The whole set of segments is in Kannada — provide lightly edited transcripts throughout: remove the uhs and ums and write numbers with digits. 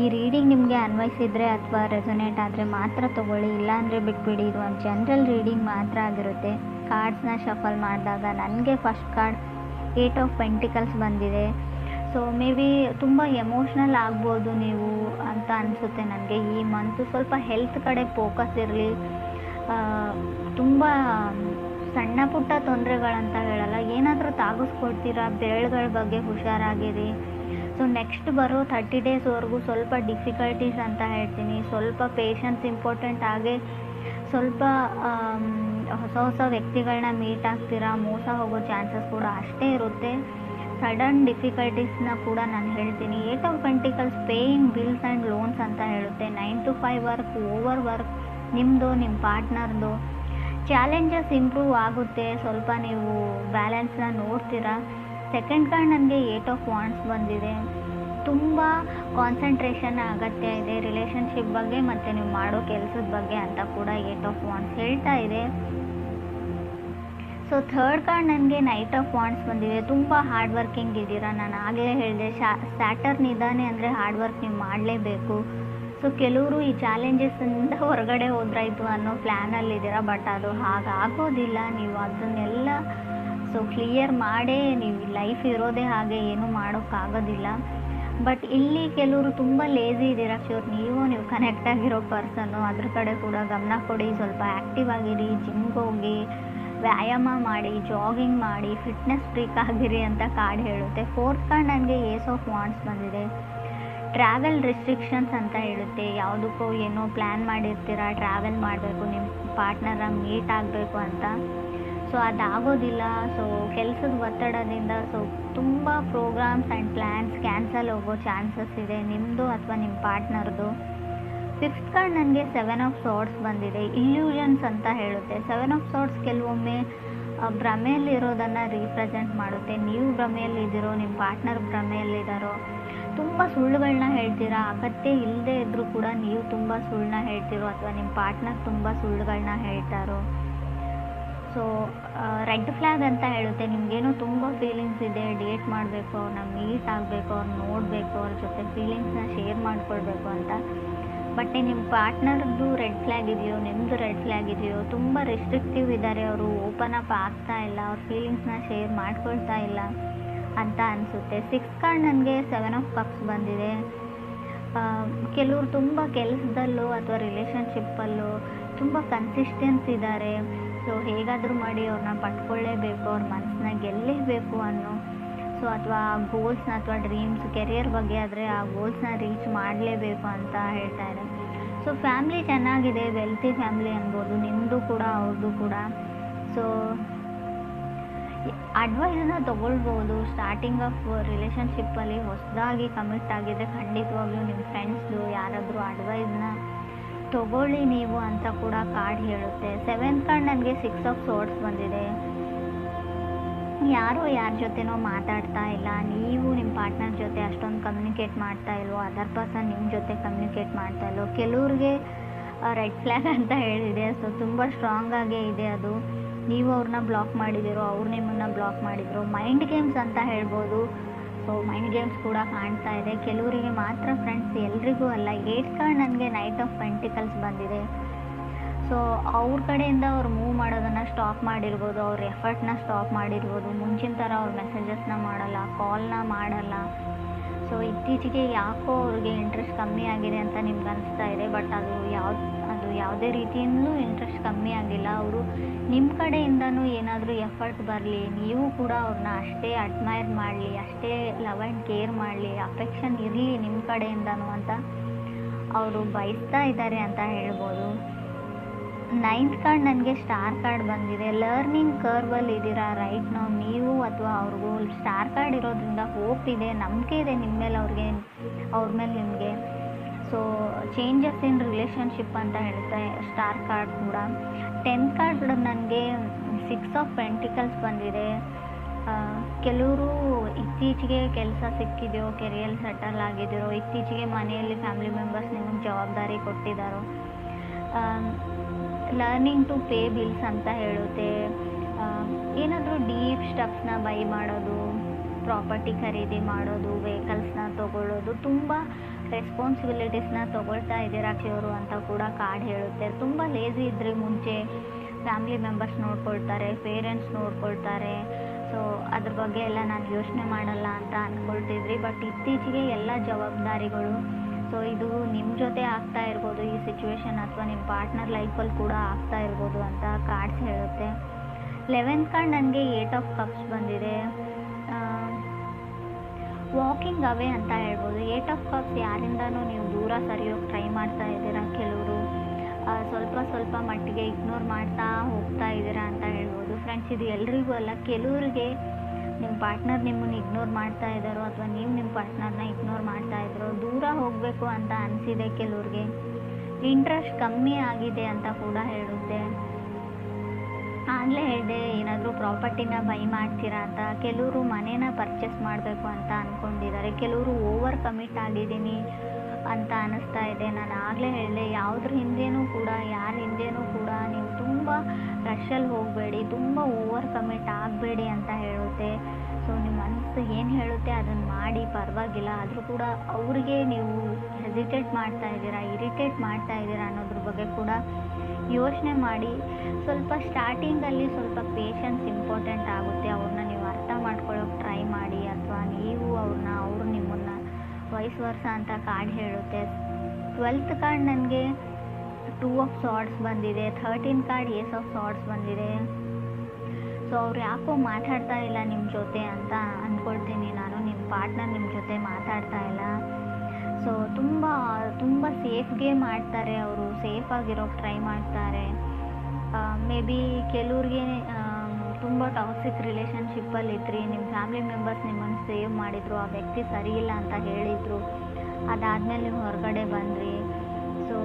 ಈ ರೀಡಿಂಗ್ ನಿಮಗೆ ಅನ್ವಯಿಸಿದರೆ ಅಥವಾ ರೆಸೊನೇಟ್ ಆದರೆ ಮಾತ್ರ ತೊಗೊಳ್ಳಿ, ಇಲ್ಲಾಂದರೆ ಬಿಟ್ಬಿಡಿ. ಇದು ಒಂದು ಜನರಲ್ ರೀಡಿಂಗ್ ಮಾತ್ರ ಆಗಿರುತ್ತೆ. ಕಾರ್ಡ್ಸ್ನ ಶಫಲ್ ಮಾಡಿದಾಗ ನನಗೆ ಫಸ್ಟ್ ಕಾರ್ಡ್ 8 ಆಫ್ ಪೆಂಟಿಕಲ್ಸ್ ಬಂದಿದೆ. ಸೊ ಮೇ ಬಿ ತುಂಬ ಎಮೋಷ್ನಲ್ ಆಗ್ಬೋದು ನೀವು ಅಂತ ಅನಿಸುತ್ತೆ ನನಗೆ. ಈ ಮಂತು ಸ್ವಲ್ಪ ಹೆಲ್ತ್ ಕಡೆ ಫೋಕಸ್ ಇರಲಿ. ತುಂಬ ಸಣ್ಣ ಪುಟ್ಟ ತೊಂದರೆಗಳಂತ ಹೇಳಲ್ಲ, ಏನಾದರೂ ತಾಗಿಸ್ಕೊಡ್ತೀರಾ, ಬೆರಳುಗಳ ಬಗ್ಗೆ ಹುಷಾರಾಗಿರಿ. ಸೊ ನೆಕ್ಸ್ಟ್ ಬರೋ 30 ಡೇಸ್ವರೆಗೂ ಸ್ವಲ್ಪ ಡಿಫಿಕಲ್ಟೀಸ್ ಅಂತ ಹೇಳ್ತೀನಿ. ಸ್ವಲ್ಪ ಪೇಷನ್ಸ್ ಇಂಪಾರ್ಟೆಂಟ್. ಹಾಗೆ ಸ್ವಲ್ಪ ಹೊಸ ಹೊಸ ವ್ಯಕ್ತಿಗಳನ್ನ ಮೀಟ್ ಆಗ್ತೀರಾ, ಮೋಸ ಹೋಗೋ ಚಾನ್ಸಸ್ ಕೂಡ ಅಷ್ಟೇ ಇರುತ್ತೆ. ಸಡನ್ ಡಿಫಿಕಲ್ಟೀಸ್ನ ಕೂಡ ನಾನು ಹೇಳ್ತೀನಿ. 8 of pentacles paying bills and loans ಅಂತ ಹೇಳುತ್ತೆ. 9 to 5 ವರ್ಕ್, ಓವರ್ ವರ್ಕ್ ನಿಮ್ಮದು, ನಿಮ್ಮ ಪಾರ್ಟ್ನರ್ದು. ಚಾಲೆಂಜಸ್ ಇಂಪ್ರೂವ್ ಆಗುತ್ತೆ, ಸ್ವಲ್ಪ ನೀವು ಬ್ಯಾಲೆನ್ಸ್ನ ನೋಡ್ತೀರಾ. ಸೆಕೆಂಡ್ ಕಾರ್ಡ್ ನನಗೆ 8 ಆಫ್ ವಾಂಡ್ಸ್ ಬಂದಿದೆ. ತುಂಬ ಕಾನ್ಸಂಟ್ರೇಷನ್ ಅಗತ್ಯ ಇದೆ ರಿಲೇಷನ್ಶಿಪ್ ಬಗ್ಗೆ ಮತ್ತು ನೀವು ಮಾಡೋ ಕೆಲಸದ ಬಗ್ಗೆ ಅಂತ ಕೂಡ 8 ಆಫ್ ವಾಂಡ್ಸ್ ಹೇಳ್ತಾ ಇದೆ. ಸೊ ಥರ್ಡ್ ಕಾರ್ಡ್ ನನಗೆ ನೈಟ್ ಆಫ್ ವಾಂಡ್ಸ್ ಬಂದಿದೆ. ತುಂಬ ಹಾರ್ಡ್ ವರ್ಕಿಂಗ್ ಇದ್ದೀರಾ. ನಾನು ಆಗಲೇ ಹೇಳಿದೆ, ಸ್ಯಾಟರ್ನ್ ಇದ್ದಾನೆ ಅಂದರೆ ಹಾರ್ಡ್ ವರ್ಕ್ ನೀವು ಮಾಡಲೇಬೇಕು. ಸೊ ಕೆಲವರು ಈ ಚಾಲೆಂಜಸ್ಸಿಂದ ಹೊರಗಡೆ ಹೋದ್ರಾಯ್ತು ಅನ್ನೋ ಪ್ಲ್ಯಾನಲ್ಲಿದ್ದೀರಾ, ಬಟ್ ಅದು ಹಾಗಾಗೋದಿಲ್ಲ. ನೀವು ಅದನ್ನೆಲ್ಲ ಕ್ಲಿಯರ್ ಮಾಡೇ ನೀವು ಲೈಫ್ ಇರೋದೇ ಹಾಗೆ, ಏನೂ ಮಾಡೋಕ್ಕಾಗೋದಿಲ್ಲ. ಬಟ್ ಇಲ್ಲಿ ಕೆಲವರು ತುಂಬ ಲೇಝಿ ಇದ್ದೀರಾ. ಶ್ಯೂರ್ ನೀವು ಕನೆಕ್ಟ್ ಆಗಿರೋ ಪರ್ಸನ್ನು, ಅದ್ರ ಕಡೆ ಕೂಡ ಗಮನ ಕೊಡಿ. ಸ್ವಲ್ಪ ಆ್ಯಕ್ಟಿವ್ ಆಗಿರಿ, ಜಿಮ್ಗೆ ಹೋಗಿ, ವ್ಯಾಯಾಮ ಮಾಡಿ, ಜಾಗಿಂಗ್ ಮಾಡಿ, ಫಿಟ್ನೆಸ್ ಫ್ರೀಕ್ ಆಗಿರಿ ಅಂತ ಕಾರ್ಡ್ ಹೇಳುತ್ತೆ. ಫೋರ್ತ್ ಕಾರ್ಡ್ ನನಗೆ ಏಸ್ ಆಫ್ ವಾಂಡ್ಸ್ ಬಂದಿದೆ. ಟ್ರಾವೆಲ್ ರಿಸ್ಟ್ರಿಕ್ಷನ್ಸ್ ಅಂತ ಹೇಳುತ್ತೆ. ಯಾವುದಕ್ಕೋ ಏನೋ ಪ್ಲ್ಯಾನ್ ಮಾಡಿರ್ತೀರ, ಟ್ರಾವೆಲ್ ಮಾಡಬೇಕು, ನಿಮ್ಮ ಪಾರ್ಟ್ನರ ಮೀಟ್ ಆಗಬೇಕು ಅಂತ. ಸೊ ಅದಾಗೋದಿಲ್ಲ. ಸೊ ಕೆಲಸದ ಒತ್ತಡದಿಂದ ತುಂಬ ಪ್ರೋಗ್ರಾಮ್ಸ್ ಆ್ಯಂಡ್ ಪ್ಲ್ಯಾನ್ಸ್ ಕ್ಯಾನ್ಸಲ್ ಹೋಗೋ ಚಾನ್ಸಸ್ ಇದೆ, ನಿಮ್ಮದು ಅಥವಾ ನಿಮ್ಮ ಪಾರ್ಟ್ನರ್ದು. ಫಿಫ್ತ್ ಕಾರ್ಡ್ ನನಗೆ 7 ಆಫ್ ಸಾರ್ಡ್ಸ್ ಬಂದಿದೆ. ಇಲ್ಯೂಷನ್ಸ್ ಅಂತ ಹೇಳುತ್ತೆ. 7 ಆಫ್ ಸಾರ್ಡ್ಸ್ ಕೆಲವೊಮ್ಮೆ ಭ್ರಮೆಯಲ್ಲಿರೋದನ್ನು ರೀಪ್ರೆಸೆಂಟ್ ಮಾಡುತ್ತೆ. ನೀವು ಭ್ರಮೆಯಲ್ಲಿದ್ದೀರೋ, ನಿಮ್ಮ ಪಾರ್ಟ್ನರ್ ಭ್ರಮೆಯಲ್ಲಿದ್ದಾರೋ, ತುಂಬ ಸುಳ್ಳುಗಳನ್ನ ಹೇಳ್ತೀರಾ. ಅಗತ್ಯ ಇಲ್ಲದೆ ಇದ್ದರೂ ಕೂಡ ನೀವು ತುಂಬ ಸುಳ್ಳನ್ನ ಹೇಳ್ತಿರೋ, ಅಥವಾ ನಿಮ್ಮ ಪಾರ್ಟ್ನರ್ ತುಂಬ ಸುಳ್ಳುಗಳನ್ನ ಹೇಳ್ತಾರೋ. ಸೊ ರೆಡ್ ಫ್ಲ್ಯಾಗ್ ಅಂತ ಹೇಳುತ್ತೆ. ನಿಮಗೇನೋ ತುಂಬ ಫೀಲಿಂಗ್ಸ್ ಇದೆ, ಡೇಟ್ ಮಾಡಬೇಕು, ಅವ್ರನ್ನ ಮೀಟ್ ಆಗಬೇಕು, ಅವ್ರನ್ನ ನೋಡಬೇಕು, ಅವ್ರ ಜೊತೆ ಫೀಲಿಂಗ್ಸ್ನ ಶೇರ್ ಮಾಡ್ಕೊಳ್ಬೇಕು ಅಂತ. ಬಟ್ ನಿಮ್ಮ ಪಾರ್ಟ್ನರ್ದು ರೆಡ್ ಫ್ಲ್ಯಾಗ್ ಇದೆಯೋ, ನಿಮ್ಮದು ರೆಡ್ ಫ್ಲ್ಯಾಗ್ ಇದೆಯೋ, ತುಂಬ ರೆಸ್ಟ್ರಿಕ್ಟಿವ್ ಇದ್ದಾರೆ, ಅವರು ಓಪನ್ ಅಪ್ ಆಗ್ತಾ ಇಲ್ಲ, ಅವ್ರ ಫೀಲಿಂಗ್ಸ್ನ ಶೇರ್ ಮಾಡ್ಕೊಳ್ತಾ ಇಲ್ಲ ಅಂತ ಅನಿಸುತ್ತೆ. ಸಿಕ್ಸ್ ಕಾರ್ಡ್ ನನಗೆ 7 ಆಫ್ ಕಪ್ಸ್ ಬಂದಿದೆ. ಕೆಲವರು ತುಂಬ ಕೆಲಸದಲ್ಲೂ ಅಥವಾ ರಿಲೇಷನ್ಶಿಪ್ಪಲ್ಲೂ ತುಂಬ ಕನ್ಸಿಸ್ಟೆನ್ಸ್ ಇದ್ದಾರೆ. ಸೊ ಹೇಗಾದರೂ ಮಾಡಿ ಅವ್ರನ್ನ ಪಡ್ಕೊಳ್ಳೇಬೇಕು, ಅವ್ರ ಮನಸ್ಸನ್ನ ಗೆಲ್ಲೇಬೇಕು ಅನ್ನೋ, ಸೊ ಅಥವಾ ಗೋಲ್ಸ್ನ ಅಥವಾ ಡ್ರೀಮ್ಸ್, ಕೆರಿಯರ್ ಬಗ್ಗೆ ಆದರೆ ಆ ಗೋಲ್ಸ್ನ ರೀಚ್ ಮಾಡಲೇಬೇಕು ಅಂತ ಹೇಳ್ತಾ ಇದೆ. ಸೊ ಫ್ಯಾಮ್ಲಿ ಚೆನ್ನಾಗಿದೆ, ವೆಲ್ತಿ ಫ್ಯಾಮ್ಲಿ ಅನ್ಬೋದು, ನಿಮ್ಮದು ಕೂಡ ಅವ್ರದ್ದು ಕೂಡ. ಸೊ ಅಡ್ವೈಸನ್ನ ತೊಗೊಳ್ಬೋದು. ಸ್ಟಾರ್ಟಿಂಗ್ ಆಫ್ ರಿಲೇಷನ್ಶಿಪ್ಪಲ್ಲಿ ಹೊಸದಾಗಿ ಕಮಿಟ್ ಆಗಿದ್ದರೆ ಖಂಡಿತವಾಗ್ಲೂ ನಿಮ್ಮ ಫ್ರೆಂಡ್ಸ್ದು ಯಾರಾದರೂ ಅಡ್ವೈಸ್ನ ತೊಗೊಳ್ಳಿ ನೀವು ಅಂತ ಕೂಡ ಕಾರ್ಡ್ ಹೇಳುತ್ತೆ. 7th ಕಾರ್ಡ್ ನನಗೆ 6 ಆಫ್ ಸೋರ್ಡ್ಸ್ ಬಂದಿದೆ. ಯಾರೋ ಯಾರ ಜೊತೆನೋ ಮಾತಾಡ್ತಾ ಇಲ್ಲ, ನೀವು ನಿಮ್ಮ ಪಾರ್ಟ್ನರ್ ಜೊತೆ ಅಷ್ಟೊಂದು ಕಮ್ಯುನಿಕೇಟ್ ಮಾಡ್ತಾ ಇಲ್ವೋ, ಅದರ್ ಪರ್ಸನ್ ನಿಮ್ಮ ಜೊತೆ ಕಮ್ಯುನಿಕೇಟ್ ಮಾಡ್ತಾ ಇಲ್ವೋ. ಕೆಲವ್ರಿಗೆ ರೆಡ್ ಫ್ಲ್ಯಾಗ್ ಅಂತ ಹೇಳಿದೆ. ಸೊ ತುಂಬ ಸ್ಟ್ರಾಂಗಾಗೇ ಇದೆ ಅದು. ನೀವು ಅವ್ರನ್ನ ಬ್ಲಾಕ್ ಮಾಡಿದಿರೋ, ಅವ್ರು ನಿಮ್ಮನ್ನು ಬ್ಲಾಕ್ ಮಾಡಿದ್ರು. ಮೈಂಡ್ ಗೇಮ್ಸ್ ಅಂತ ಹೇಳ್ಬೋದು. ಸೊ ಮೈಂಡ್ ಗೇಮ್ಸ್ ಕೂಡ ಕಾಣ್ತಾ ಇದೆ. ಕೆಲವರಿಗೆ ಮಾತ್ರ ಫ್ರೆಂಡ್ಸ್, ಎಲ್ರಿಗೂ ಅಲ್ಲ. 8th ಕಾರ್ಡ್ ನನಗೆ ನೈಟ್ ಆಫ್ ಪೆಂಟಿಕಲ್ಸ್ ಬಂದಿದೆ. ಸೊ ಅವ್ರ ಕಡೆಯಿಂದ ಅವ್ರು ಮೂವ್ ಮಾಡೋದನ್ನು ಸ್ಟಾಪ್ ಮಾಡಿರ್ಬೋದು, ಅವ್ರ ಎಫರ್ಟ್ನ ಸ್ಟಾಪ್ ಮಾಡಿರ್ಬೋದು. ಮುಂಚಿನ ಥರ ಅವ್ರ ಮೆಸೇಜಸ್ನ ಮಾಡಲ್ಲ, ಕಾಲ್ನ ಮಾಡಲ್ಲ. ಸೊ ಇತ್ತೀಚೆಗೆ ಯಾಕೋ ಅವ್ರಿಗೆ ಇಂಟ್ರೆಸ್ಟ್ ಕಮ್ಮಿ ಆಗಿದೆ ಅಂತ ನಿಮ್ಗೆ ಅನಿಸ್ತಾ ಇದೆ. ಬಟ್ ಅದು ಯಾವುದೇ ರೀತಿಯಿಂದಲೂ ಇಂಟ್ರೆಸ್ಟ್ ಕಮ್ಮಿ ಆಗಿಲ್ಲ. ಅವರು ನಿಮ್ಮ ಕಡೆಯಿಂದನೂ ಏನಾದರೂ ಎಫರ್ಟ್ ಬರಲಿ, ನೀವು ಕೂಡ ಅವ್ರನ್ನ ಅಷ್ಟೇ ಅಡ್ಮೈರ್ ಮಾಡಲಿ, ಅಷ್ಟೇ ಲವ್ ಆ್ಯಂಡ್ ಕೇರ್ ಮಾಡಲಿ, ಅಫೆಕ್ಷನ್ ಇರಲಿ ನಿಮ್ಮ ಕಡೆಯಿಂದನೂ ಅಂತ ಅವರು ಬಯಸ್ತಾ ಇದ್ದಾರೆ ಅಂತ ಹೇಳ್ಬೋದು. 9th ಕಾರ್ಡ್ ನನಗೆ ಸ್ಟಾರ್ ಕಾರ್ಡ್ ಬಂದಿದೆ. ಲರ್ನಿಂಗ್ ಕರ್ವಲ್ಲಿ ಇದ್ದೀರಾ ರೈಟ್ ನಾವು, ನೀವು ಅಥವಾ ಅವ್ರಿಗೂ. ಸ್ಟಾರ್ ಕಾರ್ಡ್ ಇರೋದ್ರಿಂದ ಹೋಪ್ ಇದೆ, ನಂಬಿಕೆ ಇದೆ ನಿಮ್ಮ ಮೇಲೆ, ಅವ್ರ ಮೇಲೆ ನಿಮಗೆ. ಸೊ ಚೇಂಜಸ್ ಇನ್ ರಿಲೇಷನ್ಶಿಪ್ ಅಂತ ಹೇಳುತ್ತೆ ಸ್ಟಾರ್ ಕಾರ್ಡ್ ಕೂಡ. 10th ಕಾರ್ಡ್ ನನಗೆ 6 ಆಫ್ ಪೆಂಟಿಕಲ್ಸ್ ಬಂದಿದೆ. ಕೆಲವರು ಇತ್ತೀಚೆಗೆ ಕೆಲಸ ಸಿಕ್ಕಿದೆಯೋ, ಕೆರಿಯರ್ ಸೆಟಲ್ ಆಗಿದೆಯೋ, ಇತ್ತೀಚೆಗೆ ಮನೆಯಲ್ಲಿ ಫ್ಯಾಮಿಲಿ ಮೆಂಬರ್ಸ್ ನಿಮಗೆ ಜವಾಬ್ದಾರಿ ಕೊಟ್ಟಿದ್ದಾರೋ. ಲರ್ನಿಂಗ್ ಟು ಪೇ ಬಿಲ್ಸ್ ಅಂತ ಹೇಳುತ್ತೆ. ಏನಾದರೂ ಡೀಪ್ ಸ್ಟಫ್ನ ಬೈ ಮಾಡೋದು, ಪ್ರಾಪರ್ಟಿ ಖರೀದಿ ಮಾಡೋದು, ವೆಹಿಕಲ್ಸ್ನ ತೊಗೊಳ್ಳೋದು, ತುಂಬ ರೆಸ್ಪಾನ್ಸಿಬಿಲಿಟೀಸ್ನ ತೊಗೊಳ್ತಾ ಇದ್ದೀರಾ ಕೆಲವರು ಅಂತ ಕೂಡ ಕಾರ್ಡ್ ಹೇಳುತ್ತೆ. ತುಂಬ ಲೇಜಿ ಇದ್ದರೆ ಮುಂಚೆ ಫ್ಯಾಮಿಲಿ ಮೆಂಬರ್ಸ್ ನೋಡ್ಕೊಳ್ತಾರೆ, ಪೇರೆಂಟ್ಸ್ ನೋಡ್ಕೊಳ್ತಾರೆ, ಸೊ ಅದ್ರ ಬಗ್ಗೆ ಎಲ್ಲ ನಾನು ಯೋಚನೆ ಮಾಡಲ್ಲ ಅಂತ ಅಂದ್ಕೊಳ್ತಿದ್ರಿ. ಬಟ್ ಇತ್ತೀಚೆಗೆ ಎಲ್ಲ ಜವಾಬ್ದಾರಿಗಳು, ಸೊ ಇದು ನಿಮ್ಮ ಜೊತೆ ಆಗ್ತಾ ಇರ್ಬೋದು ಈ ಸಿಚುವೇಶನ್, ಅಥವಾ ನಿಮ್ಮ ಪಾರ್ಟ್ನರ್ ಲೈಫಲ್ಲಿ ಕೂಡ ಆಗ್ತಾ ಇರ್ಬೋದು ಅಂತ ಕಾರ್ಡ್ಸ್ ಹೇಳುತ್ತೆ. 11th ಕಾರ್ಡ್ ನನಗೆ 8 ಆಫ್ ಕಪ್ಸ್ ಬಂದಿದೆ. ವಾಕಿಂಗ್ ಅವೇ ಅಂತ ಹೇಳ್ಬೋದು. 8 ಆಫ್ ಕಪ್ಸ್ ಯಾರಿಂದನೂ ನೀವು ದೂರ ಸರಿಯೋಕ್ಕೆ ಟ್ರೈ ಮಾಡ್ತಾ ಇದ್ದೀರಾ. ಕೆಲವರು ಸ್ವಲ್ಪ ಮಟ್ಟಿಗೆ ಇಗ್ನೋರ್ ಮಾಡ್ತಾ ಹೋಗ್ತಾ ಇದ್ದೀರಾ ಅಂತ ಹೇಳ್ಬೋದು. ಫ್ರೆಂಡ್ಸ್, ಇದು ಎಲ್ರಿಗೂ ಅಲ್ಲ, ಕೆಲವ್ರಿಗೆ ನಿಮ್ಮ ಪಾರ್ಟ್ನರ್ ನಿಮ್ಮನ್ನು ಇಗ್ನೋರ್ ಮಾಡ್ತಾ ಇದ್ದಾರೋ ಅಥವಾ ನೀವು ನಿಮ್ಮ ಪಾರ್ಟ್ನರ್ನ ಇಗ್ನೋರ್ ಮಾಡ್ತಾ ಇದ್ದಾರೋ, ದೂರ ಹೋಗಬೇಕು ಅಂತ ಅನಿಸಿದೆ ಕೆಲವ್ರಿಗೆ, ಇಂಟ್ರೆಸ್ಟ್ ಕಮ್ಮಿ ಆಗಿದೆ ಅಂತ ಕೂಡ ಹೇಳುತ್ತೆ. ಆಗಲೇ ಹೇಳಿದೆ, ಏನಾದರೂ ಪ್ರಾಪರ್ಟಿನ ಬೈ ಮಾಡ್ತೀರಾ ಅಂತ. ಕೆಲವರು ಮನೇನ ಪರ್ಚೇಸ್ ಮಾಡಬೇಕು ಅಂತ ಅಂದ್ಕೊಂಡಿದ್ದಾರೆ. ಕೆಲವರು ಓವರ್ ಕಮಿಟ್ ಆಗಿದ್ದೀನಿ ಅಂತ ಅನ್ನಿಸ್ತಾ ಇದೆ. ನಾನು ಆಗಲೇ ಹೇಳಿದೆ, ಯಾವುದ್ರ ಹಿಂದೆನೂ ಕೂಡ, ಯಾರ ಹಿಂದೆನೂ ಕೂಡ ನೀವು ತುಂಬ ರಶಲ್ಲಿ ಹೋಗಬೇಡಿ, ತುಂಬ ಓವರ್ ಕಮಿಟ್ ಆಗಬೇಡಿ ಅಂತ ಹೇಳುತ್ತೆ. ಸೊ ನಿಮ್ಮ ಮನಸ್ಸು ಏನು ಹೇಳುತ್ತೆ ಅದನ್ನು ಮಾಡಿ, ಪರವಾಗಿಲ್ಲ. ಆದರೂ ಕೂಡ ಅವ್ರಿಗೆ ನೀವು ಹೆಸಿಟೇಟ್ ಮಾಡ್ತಾ ಇದ್ದೀರಾ, ಇರಿಟೇಟ್ ಮಾಡ್ತಾ ಇದ್ದೀರಾ ಅನ್ನೋದ್ರ ಬಗ್ಗೆ ಕೂಡ ಯೋಚನೆ ಮಾಡಿ. ಸ್ವಲ್ಪ ಸ್ಟಾರ್ಟಿಂಗಲ್ಲಿ ಸ್ವಲ್ಪ ಪೇಷನ್ಸ್ ಇಂಪಾರ್ಟೆಂಟ್ ಆಗುತ್ತೆ. ಅವ್ರನ್ನ ನೀವು ಅರ್ಥ ಮಾಡ್ಕೊಳ್ಳೋಕೆ ಟ್ರೈ ಮಾಡಿ, ಅಥವಾ ನೀವು ಅವರು ನಿಮ್ಮನ್ನು ವೈಸ್ ವರ್ಸ ಅಂತ ಕಾರ್ಡ್ ಹೇಳುತ್ತೆ. 12th ಕಾರ್ಡ್ ನನಗೆ 2 ಆಫ್ ಸಾರ್ಡ್ಸ್ ಬಂದಿದೆ. 13th ಕಾರ್ಡ್ ಏಸ್ ಆಫ್ ಸಾರ್ಡ್ಸ್ ಬಂದಿದೆ. ಸೊ ಅವ್ರು ಯಾಕೋ ಮಾತಾಡ್ತಾ ಇಲ್ಲ ನಿಮ್ಮ ಜೊತೆ ಅಂತ ಅಂದ್ಕೊಳ್ತೀನಿ ನಾನು. ನಿಮ್ಮ ಪಾರ್ಟ್ನರ್ ನಿಮ್ಮ ಜೊತೆ ಮಾತಾಡ್ತಾ ಇಲ್ಲ. ಸೊ ತುಂಬ ಸೇಫ್ಗೆ ಮಾಡ್ತಾರೆ, ಅವರು ಸೇಫಾಗಿರೋಕ್ಕೆ ಟ್ರೈ ಮಾಡ್ತಾರೆ. ಮೇ ಬಿ ಕೆಲವ್ರಿಗೆ ತುಂಬ ಟಾಕ್ಸಿಕ್ ರಿಲೇಷನ್ಶಿಪ್ಪಲ್ಲಿ ಇದ್ರಿ, ನಿಮ್ಮ ಫ್ಯಾಮಿಲಿ ಮೆಂಬರ್ಸ್ ನಿಮ್ಮನ್ನು ಸೇವ್ ಮಾಡಿದರು, ಆ ವ್ಯಕ್ತಿ ಸರಿ ಇಲ್ಲ ಅಂತ ಹೇಳಿದರು, ಅದಾದಮೇಲೆ ನೀವು ಹೊರಗಡೆ ಬಂದ್ರಿ. ಸೊ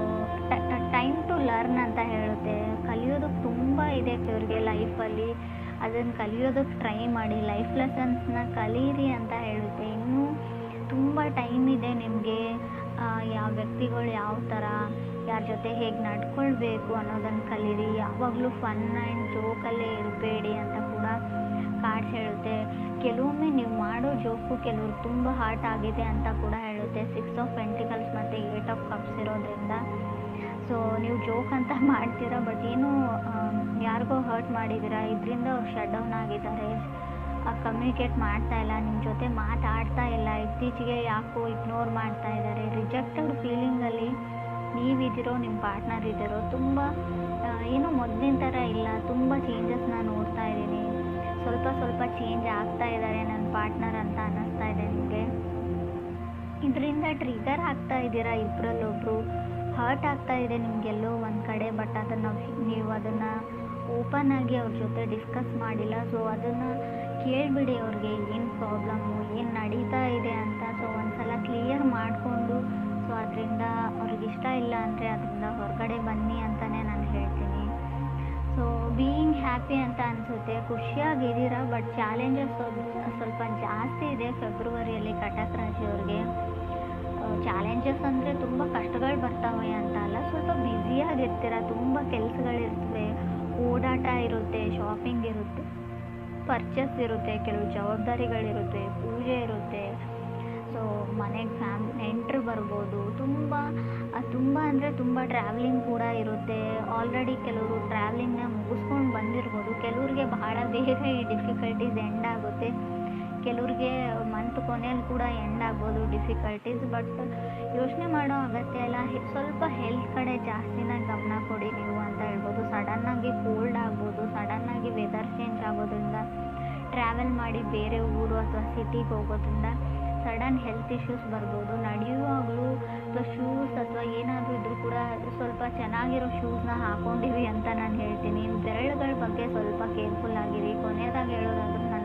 ಟೈಮ್ ಟು ಲರ್ನ್ ಅಂತ ಹೇಳುತ್ತೆ. ಕಲಿಯೋದಕ್ಕೆ ತುಂಬ ಇದೆ ಕೆಲವ್ರಿಗೆ ಲೈಫಲ್ಲಿ, ಅದನ್ನು ಕಲಿಯೋದಕ್ಕೆ ಟ್ರೈ ಮಾಡಿ, ಲೈಫ್ ಲೆಸನ್ಸ್ನ ಕಲೀರಿ ಅಂತ ಹೇಳುತ್ತೆ. ಇನ್ನೂ ತುಂಬ ಟೈಮ್ ಇದೆ ನಿಮಗೆ. ಯಾವ ವ್ಯಕ್ತಿಗಳು ಯಾವ ಥರ, ಯಾರ ಜೊತೆ ಹೇಗೆ ನಡ್ಕೊಳ್ಬೇಕು ಅನ್ನೋದನ್ನು ಕಲೀರಿ. ಯಾವಾಗಲೂ ಫನ್ ಆ್ಯಂಡ್ ಜೋಕಲ್ಲೇ ಇರಬೇಡಿ ಅಂತ ಕೂಡ ಕಾರ್ಡ್ಸ್ ಹೇಳುತ್ತೆ. ಕೆಲವೊಮ್ಮೆ ನೀವು ಮಾಡೋ ಜೋಕು ಕೆಲವ್ರಿಗೆ ತುಂಬ ಹಾರ್ಟ್ ಆಗಿದೆ ಅಂತ ಕೂಡ ಹೇಳುತ್ತೆ. 6 ಆಫ್ ಪೆಂಟಿಕಲ್ಸ್ ಮತ್ತು 8 ಆಫ್ ಕಪ್ಸ್ ಇರೋದ್ರಿಂದ ಸೊ ನೀವು ಜೋಕ್ ಅಂತ ಮಾಡ್ತೀರಾ, ಬಟ್ ಏನೂ ಯಾರಿಗೋ ಹರ್ಟ್ ಮಾಡಿದ್ದೀರಾ, ಇದರಿಂದ ಅವ್ರು ಶಟ್ ಡೌನ್ ಆಗಿದ್ದಾರೆ, ಕಮ್ಯುನಿಕೇಟ್ ಮಾಡ್ತಾ ಇಲ್ಲ, ನಿಮ್ಮ ಜೊತೆ ಮಾತಾಡ್ತಾ ಇಲ್ಲ, ಇತ್ತೀಚೆಗೆ ಯಾಕೋ ಇಗ್ನೋರ್ ಮಾಡ್ತಾ ಇದ್ದಾರೆ. ರಿಜೆಕ್ಟೆಡ್ ಫೀಲಿಂಗಲ್ಲಿ ನೀವಿದ್ದೀರೋ, ನಿಮ್ಮ ಪಾರ್ಟ್ನರ್ ಇದ್ದೀರೋ, ತುಂಬ ಏನೋ ಮೊದಲಿನ ಥರ ಇಲ್ಲ, ತುಂಬ ಚೇಂಜಸ್ನ ನೋಡ್ತಾ ಇದ್ದೀನಿ, ಸ್ವಲ್ಪ ಚೇಂಜ್ ಆಗ್ತಾ ಇದ್ದಾರೆ ನನ್ನ ಪಾರ್ಟ್ನರ್ ಅಂತ ಅನ್ನಿಸ್ತಾ ಇದೆ ನಿಮಗೆ. ಇದರಿಂದ ಟ್ರಿಗರ್ ಆಗ್ತಾ ಇದ್ದೀರಾ, ಇಬ್ಬರಲ್ಲೊಬ್ಬರು ಹರ್ಟ್ ಆಗ್ತಾ ಇದೆ ನಿಮಗೆಲ್ಲೋ ಒಂದು ಕಡೆ. ಬಟ್ ನೀವು ಅದನ್ನು ಓಪನ್ ಆಗಿ ಅವ್ರ ಜೊತೆ ಡಿಸ್ಕಸ್ ಮಾಡಿಲ್ಲ. ಸೊ ಅದನ್ನು ಕೇಳಿಬಿಡಿ, ಅವ್ರಿಗೆ ಏನು ಪ್ರಾಬ್ಲಮ್ಮು, ಏನು ನಡೀತಾ ಇದೆ ಅಂತ. ಸೊ ಒಂದು ಸಲ ಕ್ಲಿಯರ್ ಮಾಡಿಕೊಂಡು, ಸೊ ಅದರಿಂದ ಅವ್ರಿಗೆ ಇಷ್ಟ ಇಲ್ಲ ಅಂದರೆ ಅದರಿಂದ ಹೊರಗಡೆ ಬನ್ನಿ ಅಂತಲೇ ನಾನು ಹೇಳ್ತೀನಿ. ಸೊ ಬೀಯಿಂಗ್ ಹ್ಯಾಪಿ ಅಂತ ಅನಿಸುತ್ತೆ, ಖುಷಿಯಾಗಿದ್ದೀರಾ. ಬಟ್ ಚಾಲೆಂಜಸ್ ಸ್ವಲ್ಪ ಜಾಸ್ತಿ ಇದೆ ಫೆಬ್ರವರಿಯಲ್ಲಿ ಕಟಕ್ ರಾಶಿಯವ್ರಿಗೆ. ಚಾಲೆಂಜಸ್ ಅಂದರೆ ತುಂಬ ಕಷ್ಟಗಳು ಬರ್ತಾವೆ ಅಂತ ಅಲ್ಲ, ಸ್ವಲ್ಪ ಬ್ಯುಸಿಯಾಗಿರ್ತೀರ, ತುಂಬ ಕೆಲಸಗಳಿರ್ತವೆ, ಓಡಾಟ ಇರುತ್ತೆ, ಶಾಪಿಂಗ್ ಇರುತ್ತೆ, ಪರ್ಚೇಸ್ ಇರುತ್ತೆ, ಕೆಲವು ಜವಾಬ್ದಾರಿಗಳಿರುತ್ತೆ, ಪೂಜೆ ಇರುತ್ತೆ. ಸೊ ಮನೆಗೆ ನೆಂಟರು ಬರ್ಬೋದು, ತುಂಬ ಅಂದರೆ ತುಂಬ ಟ್ರಾವೆಲಿಂಗ್ ಕೂಡ ಇರುತ್ತೆ. ಆಲ್ರೆಡಿ ಕೆಲವರು ಟ್ರಾವೆಲಿಂಗ್ನ ಮುಗಿಸ್ಕೊಂಡು ಬಂದಿರ್ಬೋದು. ಕೆಲವ್ರಿಗೆ ಬಹಳ ಬೇಗ ಈ ಡಿಫಿಕಲ್ಟೀಸ್ ಎಂಡ್ ಆಗುತ್ತೆ, ಕೆಲವ್ರಿಗೆ ಮಂತ್ ಕೊನೆಯಲ್ಲಿ ಕೂಡ ಎಂಡ್ ಆಗ್ಬೋದು ಡಿಫಿಕಲ್ಟೀಸ್. ಬಟ್ ಯೋಚನೆ ಮಾಡೋ ಅಗತ್ಯ ಇಲ್ಲ, ಸ್ವಲ್ಪ ಹೆಲ್ತ್ ಕಡೆ ಜಾಸ್ತಿನ ಗಮನ ಕೊಡಿ ನೀವು ಅಂತ ಹೇಳ್ಬೋದು. ಸಡನ್ನಾಗಿ ಕೋಲ್ಡ್ ಆಗ್ಬೋದು, ಸಡನ್ನಾಗಿ ವೆದರ್ ಚೇಂಜ್ ಆಗೋದ್ರಿಂದ, ಟ್ರಾವೆಲ್ ಮಾಡಿ ಬೇರೆ ಊರು ಅಥವಾ ಸಿಟಿಗೆ ಹೋಗೋದ್ರಿಂದ ಸಡನ್ ಹೆಲ್ತ್ ಇಶ್ಯೂಸ್ ಬರ್ಬೋದು. ನಡೆಯುವಾಗಲೂ ಅಥವಾ ಶೂಸ್ ಅಥವಾ ಏನಾದರೂ ಇದ್ರೂ ಕೂಡ ಸ್ವಲ್ಪ ಚೆನ್ನಾಗಿರೋ ಶೂಸ್ನ ಹಾಕ್ಕೊಂಡಿವಿ ಅಂತ ನಾನು ಹೇಳ್ತೀನಿ. ಬೆರಳುಗಳ ಬಗ್ಗೆ ಸ್ವಲ್ಪ ಕೇರ್ಫುಲ್ ಆಗಿರಿ. ಕೊನೆಯದಾಗಿ ಹೇಳೋದಾದ್ರೂ ನನ್ನ